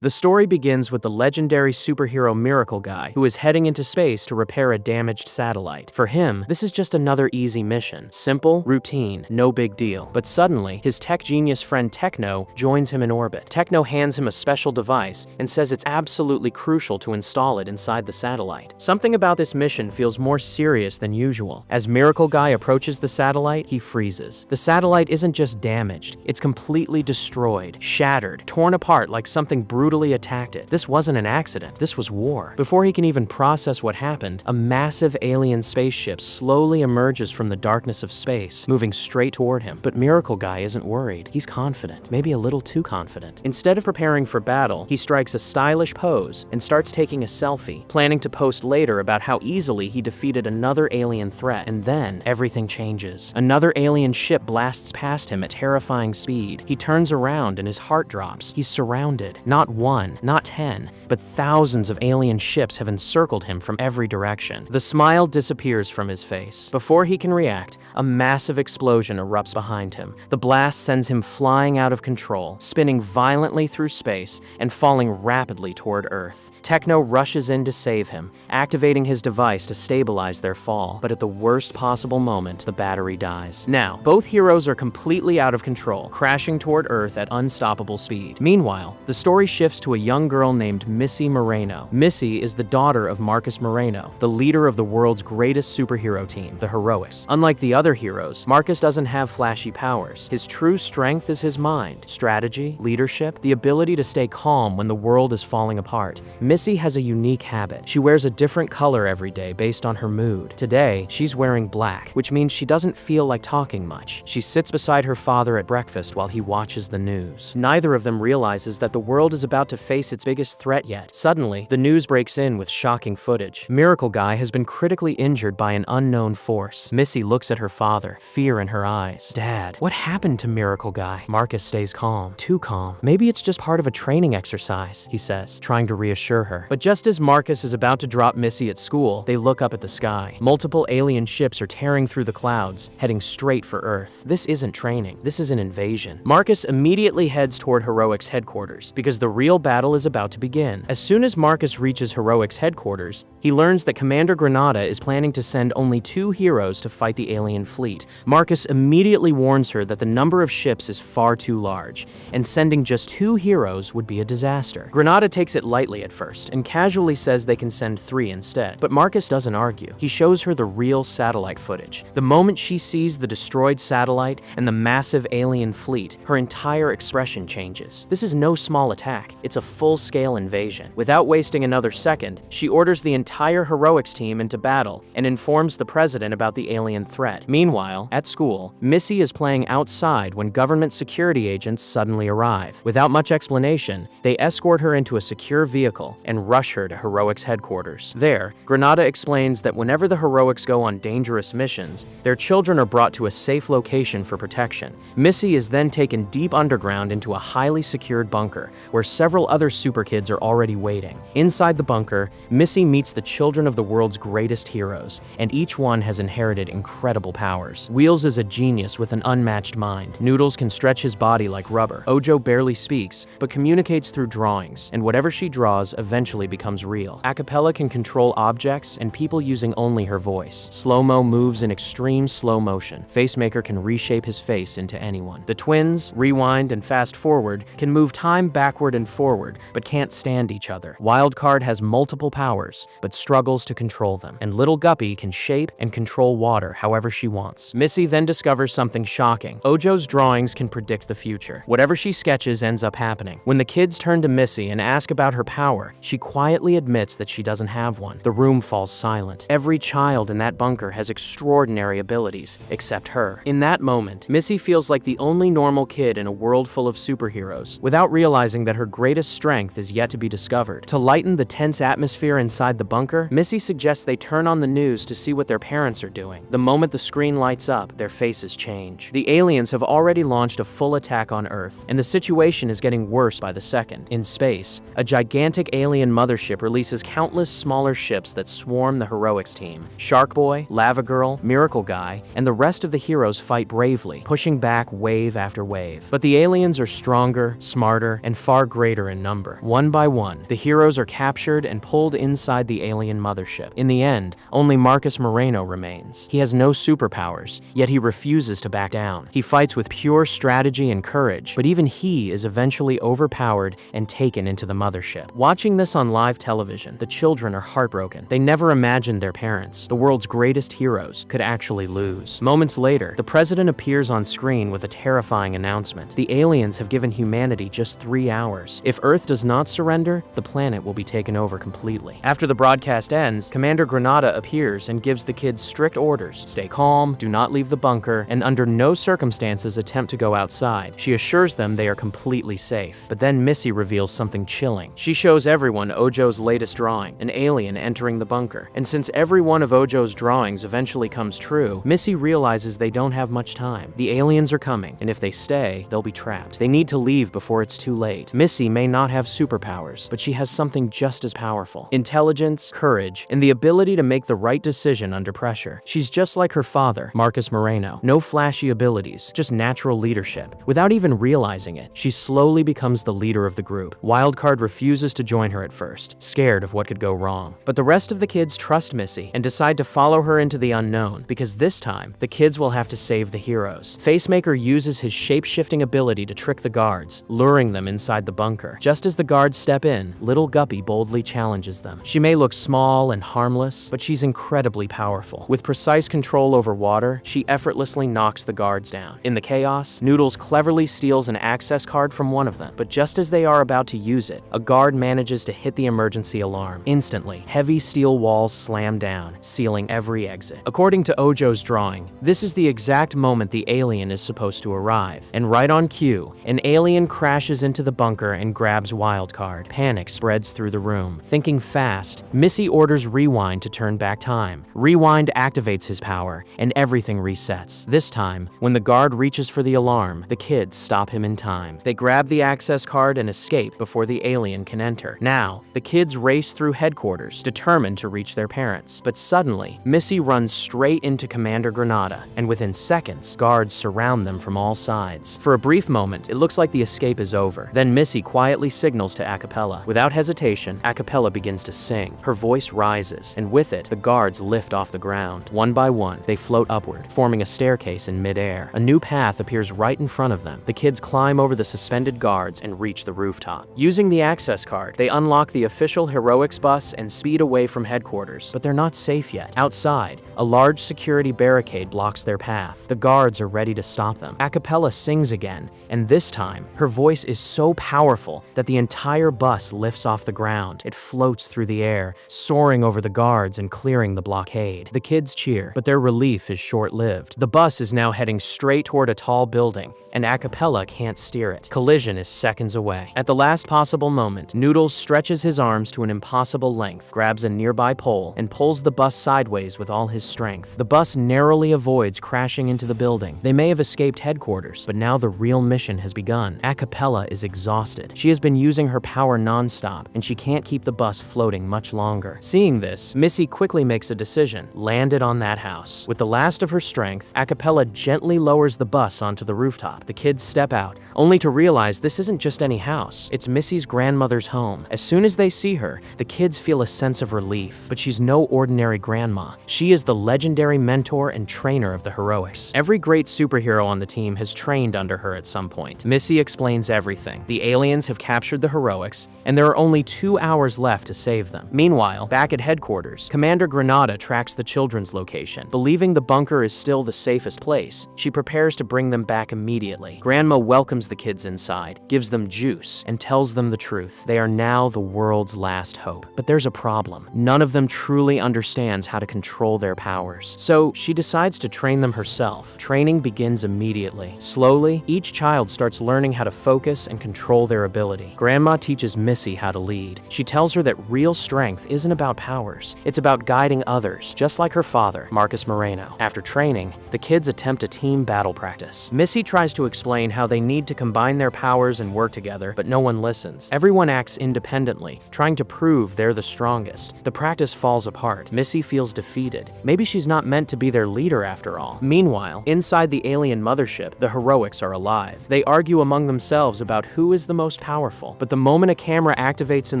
The story begins with the legendary superhero Miracle Guy, who is heading into space to repair a damaged satellite. For him, this is just another easy mission. Simple, routine, no big deal. But suddenly, his tech genius friend Techno joins him in orbit. Techno hands him a special device and says it's absolutely crucial to install it inside the satellite. Something about this mission feels more serious than usual. As Miracle Guy approaches the satellite, he freezes. The satellite isn't just damaged, it's completely destroyed, shattered, torn apart like something brutally attacked it. This wasn't an accident, this was war. Before he can even process what happened, a massive alien spaceship slowly emerges from the darkness of space, moving straight toward him. But Miracle Guy isn't worried. He's confident, maybe a little too confident. Instead of preparing for battle, he strikes a stylish pose and starts taking a selfie, planning to post later about how easily he defeated another alien threat. And then, everything changes. Another alien ship blasts past him at terrifying speed. He turns around and his heart drops. He's surrounded. Not one, not 10, but thousands of alien ships have encircled him from every direction. The smile disappears from his face. Before he can react, a massive explosion erupts behind him. The blast sends him flying out of control, spinning violently through space and falling rapidly toward Earth. Techno rushes in to save him, activating his device to stabilize their fall. But at the worst possible moment, the battery dies. Now, both heroes are completely out of control, crashing toward Earth at unstoppable speed. Meanwhile, the story shifts to a young girl named Missy Moreno. Missy is the daughter of Marcus Moreno, the leader of the world's greatest superhero team, the Heroics. Unlike the other heroes, Marcus doesn't have flashy powers. His true strength is his mind, strategy, leadership, the ability to stay calm when the world is falling apart. Missy has a unique habit. She wears a different color every day based on her mood. Today, she's wearing black, which means she doesn't feel like talking much. She sits beside her father at breakfast while he watches the news. Neither of them realizes that the world is about to face its biggest threat yet. Suddenly, the news breaks in with shocking footage. Miracle Guy has been critically injured by an unknown force. Missy looks at her father, fear in her eyes. Dad, what happened to Miracle Guy? Marcus stays calm. Too calm. Maybe it's just part of a training exercise, he says, trying to reassure her. But just as Marcus is about to drop Missy at school, they look up at the sky. Multiple alien ships are tearing through the clouds, heading straight for Earth. This isn't training. This is an invasion. Marcus immediately heads toward Heroics headquarters, because the real battle is about to begin. As soon as Marcus reaches Heroics headquarters, he learns that Commander Granada is planning to send only 2 heroes to fight the alien fleet. Marcus immediately warns her that the number of ships is far too large, and sending just 2 heroes would be a disaster. Granada takes it lightly at first, and casually says they can send 3 instead. But Marcus doesn't argue. He shows her the real satellite footage. The moment she sees the destroyed satellite and the massive alien fleet, her entire expression changes. This is no small attack. It's a full-scale invasion. Without wasting another second, she orders the entire Heroics team into battle and informs the president about the alien threat. Meanwhile, at school, Missy is playing outside when government security agents suddenly arrive. Without much explanation, they escort her into a secure vehicle and rush her to Heroics headquarters. There, Granada explains that whenever the Heroics go on dangerous missions, their children are brought to a safe location for protection. Missy is then taken deep underground into a highly secured bunker, where several other super kids are already waiting. Inside the bunker, Missy meets the children of the world's greatest heroes, and each one has inherited incredible powers. Wheels is a genius with an unmatched mind. Noodles can stretch his body like rubber. Ojo barely speaks, but communicates through drawings, and whatever she draws eventually becomes real. Acapella can control objects and people using only her voice. Slow-mo moves in extreme slow motion. Facemaker can reshape his face into anyone. The twins, Rewind and Fast Forward, can move time backward and forward, but can't stand each other. Wildcard has multiple powers, but struggles to control them. And Little Guppy can shape and control water however she wants. Missy then discovers something shocking. Ojo's drawings can predict the future. Whatever she sketches ends up happening. When the kids turn to Missy and ask about her power, she quietly admits that she doesn't have one. The room falls silent. Every child in that bunker has extraordinary abilities, except her. In that moment, Missy feels like the only normal kid in a world full of superheroes, without realizing that her greatest strength is yet to be discovered. To lighten the tense atmosphere inside the bunker, Missy suggests they turn on the news to see what their parents are doing. The moment the screen lights up, their faces change. The aliens have already launched a full attack on Earth, and the situation is getting worse by the second. In space, a gigantic alien mothership releases countless smaller ships that swarm the Heroics team. Shark Boy, Lava Girl, Miracle Guy, and the rest of the heroes fight bravely, pushing back wave after wave. But the aliens are stronger, smarter, and far greater greater in number. One by one, the heroes are captured and pulled inside the alien mothership. In the end, only Marcus Moreno remains. He has no superpowers, yet he refuses to back down. He fights with pure strategy and courage, but even he is eventually overpowered and taken into the mothership. Watching this on live television, the children are heartbroken. They never imagined their parents, the world's greatest heroes, could actually lose. Moments later, the president appears on screen with a terrifying announcement. The aliens have given humanity just 3 hours. If Earth does not surrender, the planet will be taken over completely. After the broadcast ends, Commander Granada appears and gives the kids strict orders. Stay calm, do not leave the bunker, and under no circumstances attempt to go outside. She assures them they are completely safe. But then Missy reveals something chilling. She shows everyone Ojo's latest drawing, an alien entering the bunker. And since every one of Ojo's drawings eventually comes true, Missy realizes they don't have much time. The aliens are coming, and if they stay, they'll be trapped. They need to leave before it's too late. Missy may not have superpowers, but she has something just as powerful: intelligence, courage, and the ability to make the right decision under pressure. She's just like her father, Marcus Moreno. No flashy abilities, just natural leadership. Without even realizing it, she slowly becomes the leader of the group. Wildcard refuses to join her at first, scared of what could go wrong. But the rest of the kids trust Missy and decide to follow her into the unknown, because this time, the kids will have to save the heroes. Facemaker uses his shape-shifting ability to trick the guards, luring them inside the bunker. Just as the guards step in, little Guppy boldly challenges them. She may look small and harmless, but she's incredibly powerful. With precise control over water, she effortlessly knocks the guards down. In the chaos, Noodles cleverly steals an access card from one of them, but just as they are about to use it, a guard manages to hit the emergency alarm. Instantly, heavy steel walls slam down, sealing every exit. According to Ojo's drawing, this is the exact moment the alien is supposed to arrive. And right on cue, an alien crashes into the bunker and grabs Wildcard. Panic spreads through the room. Thinking fast, Missy orders Rewind to turn back time. Rewind activates his power, and everything resets. This time, when the guard reaches for the alarm, the kids stop him in time. They grab the access card and escape before the alien can enter. Now, the kids race through headquarters, determined to reach their parents. But suddenly, Missy runs straight into Commander Granada, and within seconds, guards surround them from all sides. For a brief moment, it looks like the escape is over. Then Missy quietly signals to Acapella. Without hesitation, Acapella begins to sing. Her voice rises, and with it, the guards lift off the ground. One by one, they float upward, forming a staircase in midair. A new path appears right in front of them. The kids climb over the suspended guards and reach the rooftop. Using the access card, they unlock the official Heroics bus and speed away from headquarters. But they're not safe yet. Outside, a large security barricade blocks their path. The guards are ready to stop them. Acapella sings again, and this time, her voice is so powerful that the entire bus lifts off the ground. It floats through the air, soaring over the guards and clearing the blockade. The kids cheer, but their relief is short-lived. The bus is now heading straight toward a tall building, and Acapella can't steer it. Collision is seconds away. At the last possible moment, Noodles stretches his arms to an impossible length, grabs a nearby pole, and pulls the bus sideways with all his strength. The bus narrowly avoids crashing into the building. They may have escaped headquarters, but now the real mission has begun. Acapella is exhausted. She has been using her power non-stop, and she can't keep the bus floating much longer. Seeing this, Missy quickly makes a decision: land it on that house. With the last of her strength, Acapella gently lowers the bus onto the rooftop. The kids step out, only to realize this isn't just any house. It's Missy's grandmother's home. As soon as they see her, the kids feel a sense of relief. But she's no ordinary grandma. She is the legendary mentor and trainer of the Heroics. Every great superhero on the team has trained under her at some point. Missy explains everything. The aliens have captured the Heroics, and there are only 2 hours left to save them. Meanwhile, back at headquarters, Commander Granada tracks the children's location. Believing the bunker is still the safest place, she prepares to bring them back immediately. Grandma welcomes the kids inside, gives them juice, and tells them the truth. They are now the world's last hope. But there's a problem. None of them truly understands how to control their powers. So she decides to train them herself. Training begins immediately. Slowly, each child starts learning how to focus and control their ability. Grandma teaches Missy how to lead. She tells her that real strength isn't about powers. It's about guiding others, just like her father, Marcus Moreno. After training, the kids attempt a team battle practice. Missy tries to explain how they need to combine their powers and work together, but no one listens. Everyone acts independently, trying to prove they're the strongest. The practice falls apart. Missy feels defeated. Maybe she's not meant to be their leader after all. Meanwhile, inside the alien mothership, the Heroics are alive. They argue among themselves about who is the most powerful. But the moment a camera activates in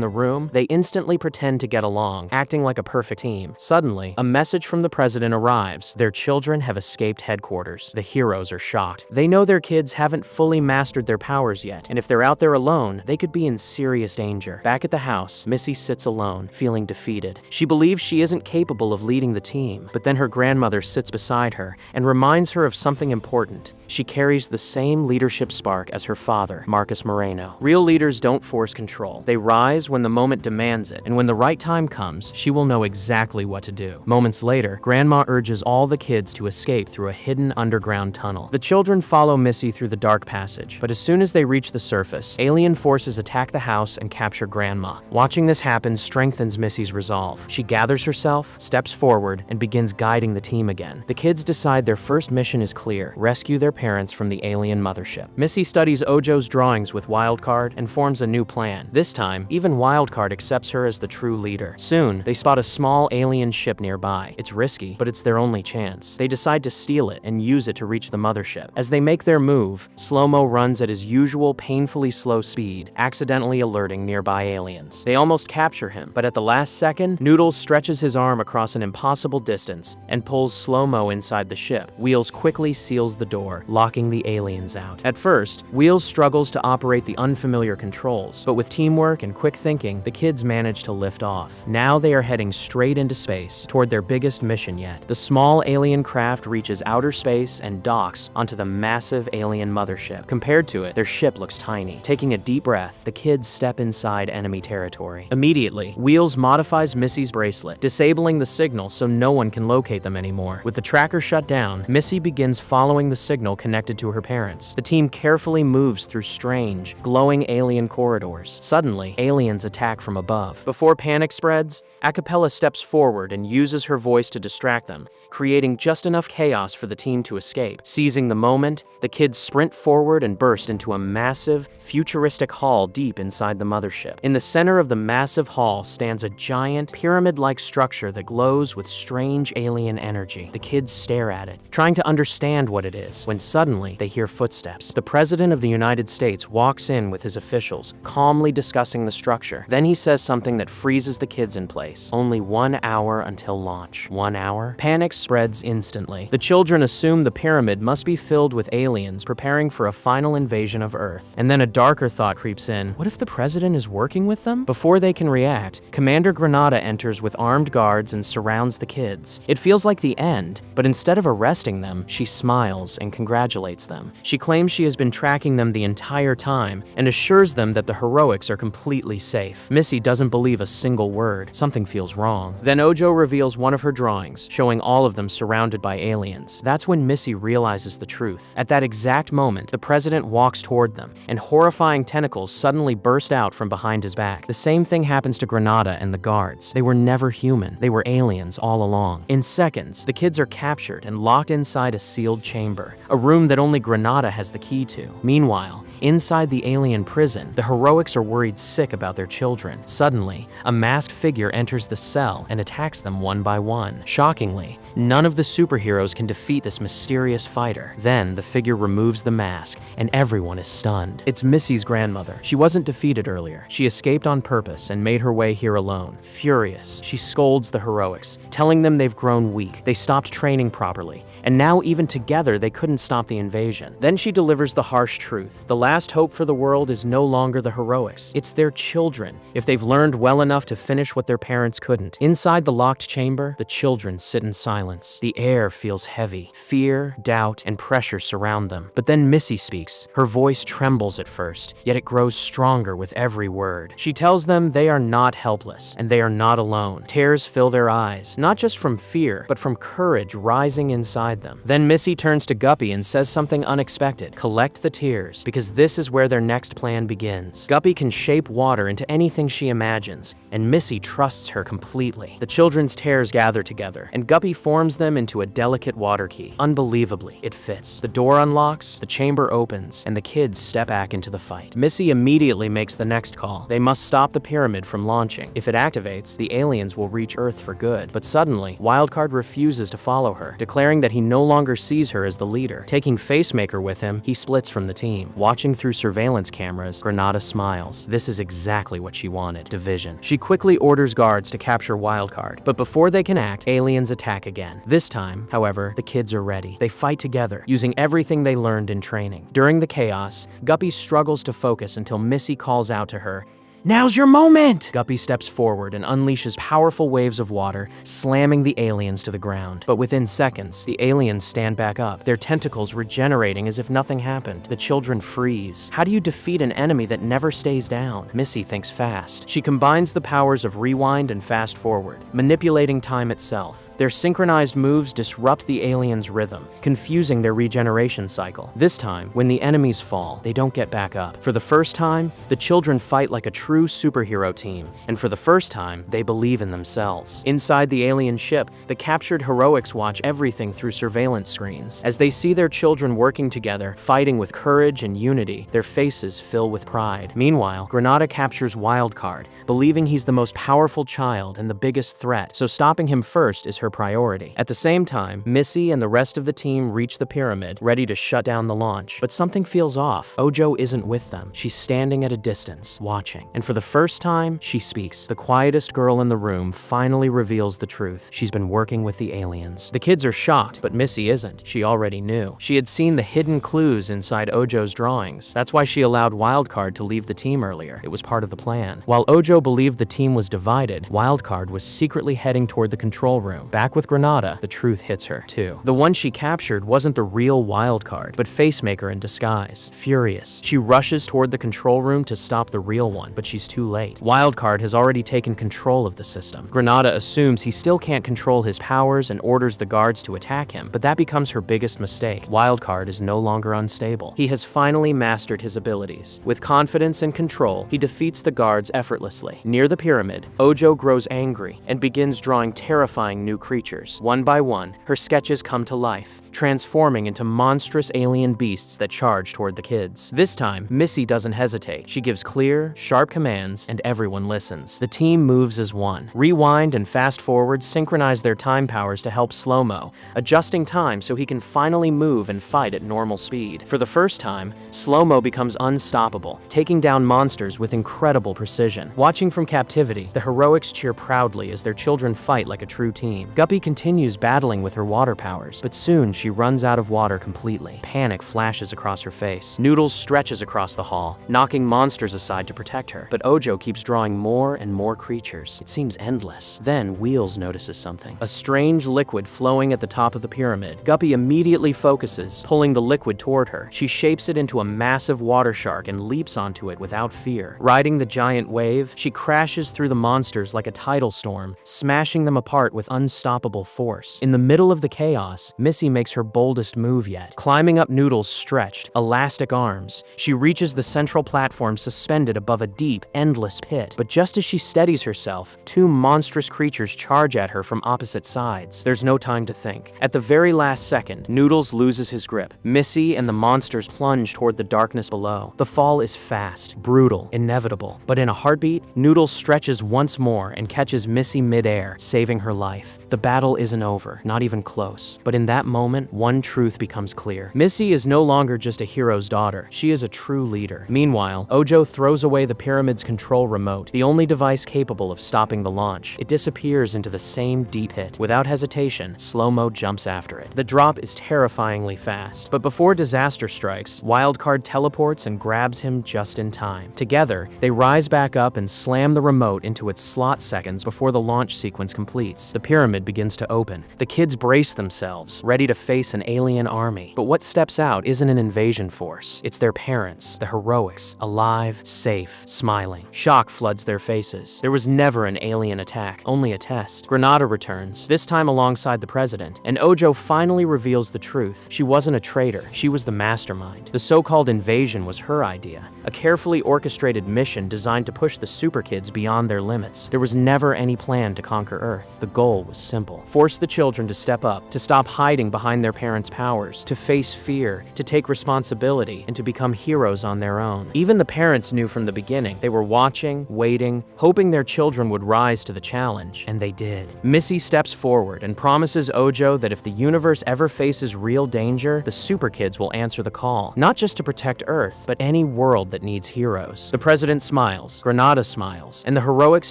the room, they instantly pretend to get along, acting like a perfect team. Suddenly, a message from the president arrives. Their children have escaped headquarters. The heroes are shocked. They know their kids haven't fully mastered their powers yet, and if they're out there alone, they could be in serious danger. Back at the house, Missy sits alone, feeling defeated. She believes she isn't capable of leading the team, but then her grandmother sits beside her and reminds her of something important. She carries the same leadership spark as her father, Marcus Moreno. Real leaders don't force control. They rise when the moment demands it, and when the right time comes, she will know exactly what to do. Moments later, Grandma urges all the kids to escape through a hidden underground tunnel. The children follow Missy through the dark passage, but as soon as they reach the surface, alien forces attack the house and capture Grandma. Watching this happen strengthens Missy's resolve. She gathers herself, steps forward, and begins guiding the team again. The kids decide their first mission is clear: rescue their parents from the alien mothership. Missy studies Ojo's drawings with Wildcard and forms a new plan. This time, even Wildcard accepts her as the true leader. Soon, they spot a small alien ship nearby. It's risky, but it's their only chance. They decide to steal it and use it to reach the mothership. As they make their move, Slow-Mo runs at his usual painfully slow speed, accidentally alerting nearby aliens. They almost capture him, but at the last second, Noodles stretches his arm across an impossible distance and pulls Slow-Mo inside the ship. Wheels quickly seals the door, locking the aliens out. At first, Wheels struggles to operate the unfamiliar controls, but with teamwork and quick thinking, the kids manage to lift off. Now they are heading straight into space, toward their biggest mission yet. The small alien craft reaches outer space and docks onto the massive alien mothership. Compared to it, their ship looks tiny. Taking a deep breath, the kids step inside enemy territory. Immediately, Wheels modifies Missy's bracelet, disabling the signal so no one can locate them anymore. With the tracker shut down, Missy begins following the signal connected to her parents. The team carefully moves through strange, glowing alien corridors. Suddenly, aliens attack from above. Before panic spreads, Acapella steps forward and uses her voice to distract them, creating just enough chaos for the team to escape. Seizing the moment, the kids sprint forward and burst into a massive, futuristic hall deep inside the mothership. In the center of the massive hall stands a giant, pyramid-like structure that glows with strange alien energy. The kids stare at it, trying to understand what it is, when suddenly they hear footsteps. The President of the United States walks in with his officials, calmly discussing the structure. Then he says something that freezes the kids in place. Only 1 hour until launch. 1 hour? Panic spreads instantly. The children assume the pyramid must be filled with aliens preparing for a final invasion of Earth. And then a darker thought creeps in. What if the president is working with them? Before they can react, Commander Granada enters with armed guards and surrounds the kids. It feels like the end, but instead of arresting them, she smiles and congratulates them. She claims she has been tracking them the entire time and assures them that the heroics are completely safe. Missy doesn't believe a single word. Something feels wrong. Then Ojo reveals one of her drawings, showing all of them surrounded by aliens. That's when Missy realizes the truth. At that exact moment, the president walks toward them, and horrifying tentacles suddenly burst out from behind his back. The same thing happens to Granada and the guards. They were never human. They were aliens all along. In seconds, the kids are captured and locked inside a sealed chamber, a room that only Granada has the key to. Meanwhile, inside the alien prison, the heroics are worried sick about their children. Suddenly, a masked figure enters the cell and attacks them one by one. Shockingly, none of the superheroes can defeat this mysterious fighter. Then, the figure removes the mask, and everyone is stunned. It's Missy's grandmother. She wasn't defeated earlier. She escaped on purpose and made her way here alone. Furious, she scolds the heroics, telling them they've grown weak. They stopped training properly, and now even together they couldn't stop the invasion. Then she delivers the harsh truth. The last hope for the world is no longer the heroics. It's their children, if they've learned well enough to finish what their parents couldn't. Inside the locked chamber, the children sit in silence. The air feels heavy. Fear, doubt, and pressure surround them. But then Missy speaks. Her voice trembles at first, yet it grows stronger with every word. She tells them they are not helpless, and they are not alone. Tears fill their eyes, not just from fear, but from courage rising inside them. Then Missy turns to Guppy and says something unexpected. Collect the tears, because this is where their next plan begins. Guppy can shape water into anything she imagines, and Missy trusts her completely. The children's tears gather together, and Guppy forms them into a delicate water key. Unbelievably, it fits. The door unlocks, the chamber opens, and the kids step back into the fight. Missy immediately makes the next call. They must stop the pyramid from launching. If it activates, the aliens will reach Earth for good. But suddenly, Wildcard refuses to follow her, declaring that he no longer sees her as the leader. Taking Facemaker with him, he splits from the team. Watching Watching through surveillance cameras, Granada smiles. This is exactly what she wanted: division. She quickly orders guards to capture Wildcard, but before they can act, aliens attack again. This time, however, the kids are ready. They fight together, using everything they learned in training. During the chaos, Guppy struggles to focus until Missy calls out to her, "Now's your moment!" Guppy steps forward and unleashes powerful waves of water, slamming the aliens to the ground. But within seconds, the aliens stand back up, their tentacles regenerating as if nothing happened. The children freeze. How do you defeat an enemy that never stays down? Missy thinks fast. She combines the powers of rewind and fast forward, manipulating time itself. Their synchronized moves disrupt the aliens' rhythm, confusing their regeneration cycle. This time, when the enemies fall, they don't get back up. For the first time, the children fight like a true superhero team, and for the first time, they believe in themselves. Inside the alien ship, the captured heroics watch everything through surveillance screens. As they see their children working together, fighting with courage and unity, their faces fill with pride. Meanwhile, Granada captures Wildcard, believing he's the most powerful child and the biggest threat, so stopping him first is her priority. At the same time, Missy and the rest of the team reach the pyramid, ready to shut down the launch. But something feels off. Ojo isn't with them. She's standing at a distance, watching. And for the first time, she speaks. The quietest girl in the room finally reveals the truth. She's been working with the aliens. The kids are shocked, but Missy isn't. She already knew. She had seen the hidden clues inside Ojo's drawings. That's why she allowed Wildcard to leave the team earlier. It was part of the plan. While Ojo believed the team was divided, Wildcard was secretly heading toward the control room. Back with Granada, the truth hits her, too. The one she captured wasn't the real Wildcard, but Facemaker in disguise. Furious, she rushes toward the control room to stop the real one, but she's too late. Wildcard has already taken control of the system. Granada assumes he still can't control his powers and orders the guards to attack him, but that becomes her biggest mistake. Wildcard is no longer unstable. He has finally mastered his abilities. With confidence and control, he defeats the guards effortlessly. Near the pyramid, Ojo grows angry and begins drawing terrifying new creatures. One by one, her sketches come to life, transforming into monstrous alien beasts that charge toward the kids. This time, Missy doesn't hesitate. She gives clear, sharp commands, and everyone listens. The team moves as one. Rewind and fast forward synchronize their time powers to help Slow-Mo, adjusting time so he can finally move and fight at normal speed. For the first time, Slow-Mo becomes unstoppable, taking down monsters with incredible precision. Watching from captivity, the heroics cheer proudly as their children fight like a true team. Guppy continues battling with her water powers, but soon she runs out of water completely. Panic flashes across her face. Noodles stretches across the hall, knocking monsters aside to protect her, but Ojo keeps drawing more and more creatures. It seems endless. Then Wheels notices something. A strange liquid flowing at the top of the pyramid. Guppy immediately focuses, pulling the liquid toward her. She shapes it into a massive water shark and leaps onto it without fear. Riding the giant wave, she crashes through the monsters like a tidal storm, smashing them apart with unstoppable force. In the middle of the chaos, Missy makes her boldest move yet. Climbing up Noodle's stretched, elastic arms, she reaches the central platform suspended above a deep, endless pit. But just as she steadies herself, two monstrous creatures charge at her from opposite sides. There's no time to think. At the very last second, Noodles loses his grip. Missy and the monsters plunge toward the darkness below. The fall is fast, brutal, inevitable. But in a heartbeat, Noodles stretches once more and catches Missy midair, saving her life. The battle isn't over, not even close. But in that moment, one truth becomes clear. Missy is no longer just a hero's daughter. She is a true leader. Meanwhile, Ojo throws away the pyramid's control remote, the only device capable of stopping the launch. It disappears into the same deep pit. Without hesitation, Slow-Mo jumps after it. The drop is terrifyingly fast, but before disaster strikes, Wildcard teleports and grabs him just in time. Together, they rise back up and slam the remote into its slot seconds before the launch sequence completes. The pyramid begins to open. The kids brace themselves, ready to face an alien army. But what steps out isn't an invasion force. It's their parents, the heroics, alive, safe, smiling. Shock floods their faces. There was never an alien attack, only a test. Granada returns, this time alongside the president, and Ojo finally reveals the truth. She wasn't a traitor, she was the mastermind. The so-called invasion was her idea, a carefully orchestrated mission designed to push the super kids beyond their limits. There was never any plan to conquer Earth. The goal was simple: force the children to step up, to stop hiding behind find their parents' powers, to face fear, to take responsibility, and to become heroes on their own. Even the parents knew from the beginning. They were watching, waiting, hoping their children would rise to the challenge, and they did. Missy steps forward and promises Ojo that if the universe ever faces real danger, the Super Kids will answer the call, not just to protect Earth, but any world that needs heroes. The president smiles, Granada smiles, and the heroics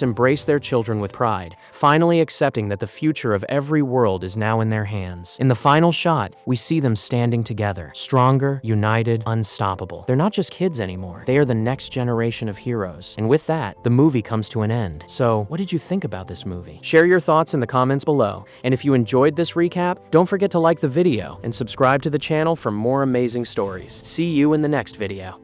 embrace their children with pride, finally accepting that the future of every world is now in their hands. In the final shot, we see them standing together, stronger, united, unstoppable. They're not just kids anymore. They are the next generation of heroes. And with that, the movie comes to an end. So, what did you think about this movie? Share your thoughts in the comments below. And if you enjoyed this recap, don't forget to like the video and subscribe to the channel for more amazing stories. See you in the next video.